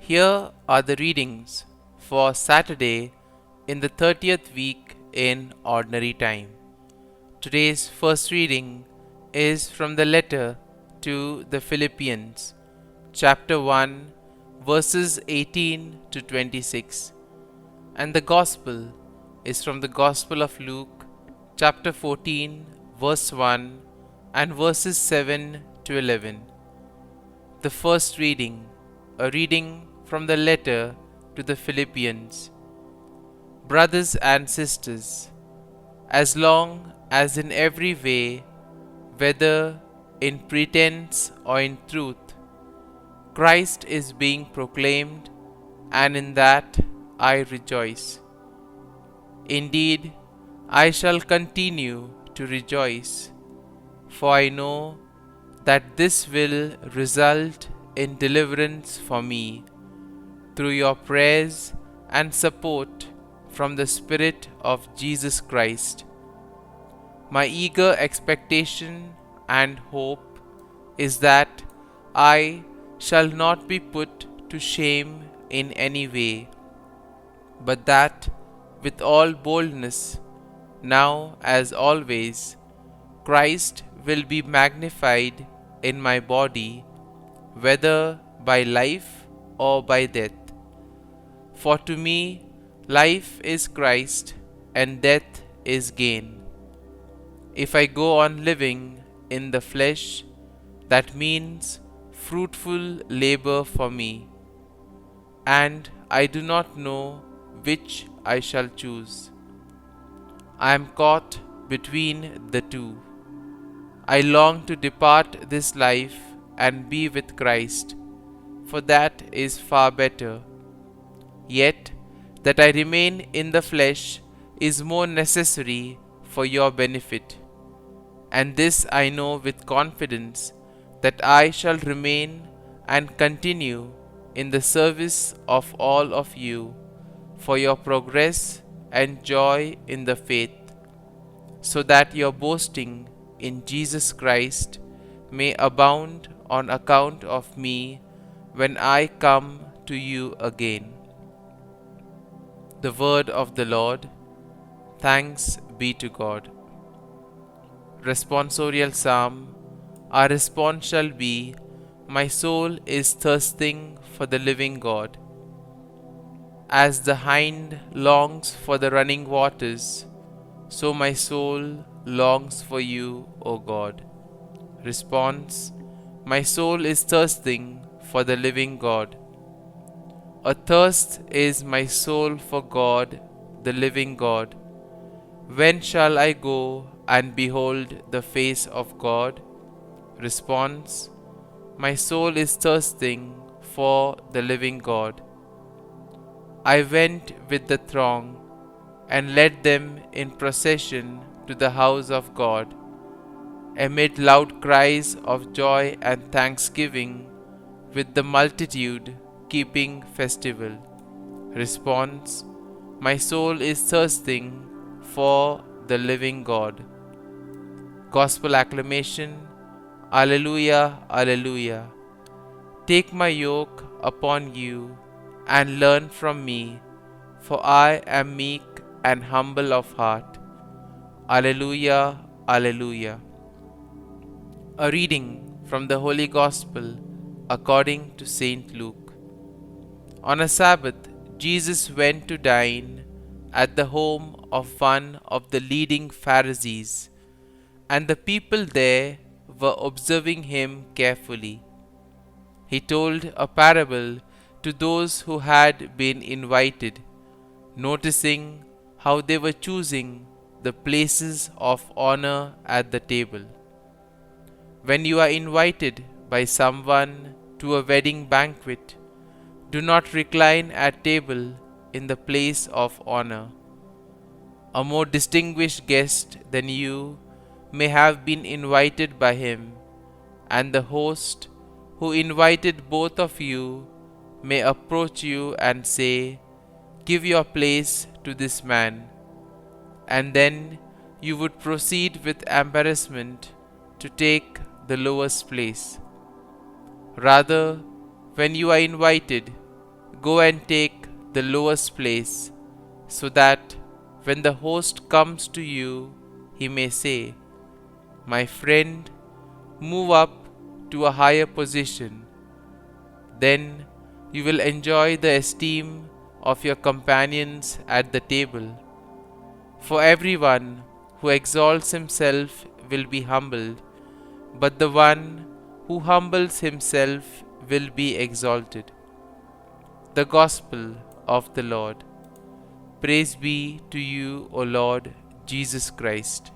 Here are the readings for Saturday in the 30th week in Ordinary Time. Today's first reading is from the letter to the Philippians, chapter 1, verses 18 to 26, and the Gospel is from the Gospel of Luke, chapter 14, verse 1, and verses 7 to 11. The first reading, a reading from the letter to the Philippians. Brothers and sisters, as long as in every way, whether in pretense or in truth, Christ is being proclaimed, and in that I rejoice. Indeed, I shall continue to rejoice, for I know that this will result in deliverance for me through your prayers and support from the Spirit of Jesus Christ. My eager expectation and hope is that I shall not be put to shame in any way, but that with all boldness, now as always, Christ will be magnified in my body, whether by life or by death. For to me, life is Christ and death is gain. If I go on living in the flesh, that means fruitful labor for me, and I do not know which I shall choose. I am caught between the two. I long to depart this life and be with Christ, for that is far better. Yet that I remain in the flesh is more necessary for your benefit, and this I know with confidence, that I shall remain and continue in the service of all of you for your progress and joy in the faith, so that your boasting in Jesus Christ may abound on account of me when I come to you again. The word of the Lord. Thanks be to God. Responsorial Psalm. Our response shall be, my soul is thirsting for the living God. As the hind longs for the running waters, so my soul longs for you, O God. Response. My soul is thirsting for the living God. Athirst is my soul for God, the living God. When shall I go and behold the face of God? Response. My soul is thirsting for the living God. I went with the throng and led them in procession to the house of God, amid loud cries of joy and thanksgiving, with the multitude keeping festival. Response. My soul is thirsting for the living God. Gospel acclamation. Alleluia, Alleluia. Take my yoke upon you and learn from me, for I am meek and humble of heart. Alleluia, Alleluia. A reading from the Holy Gospel according to Saint Luke. On a Sabbath, Jesus went to dine at the home of one of the leading Pharisees, and the people there were observing him carefully. He told a parable to those who had been invited, noticing how they were choosing the places of honor at the table. When you are invited by someone to a wedding banquet, do not recline at table in the place of honor. A more distinguished guest than you may have been invited by him, and the host who invited both of you may approach you and say, "Give your place to this man," and then you would proceed with embarrassment to take the lowest place. Rather, when you are invited, Go and take the lowest place, so that when the host comes to you, he may say, "My friend, move up to a higher position." Then you will enjoy the esteem of your companions at the table. For everyone who exalts himself will be humbled, but the one who humbles himself will be exalted. The Gospel of the Lord. Praise be to you, O Lord Jesus Christ.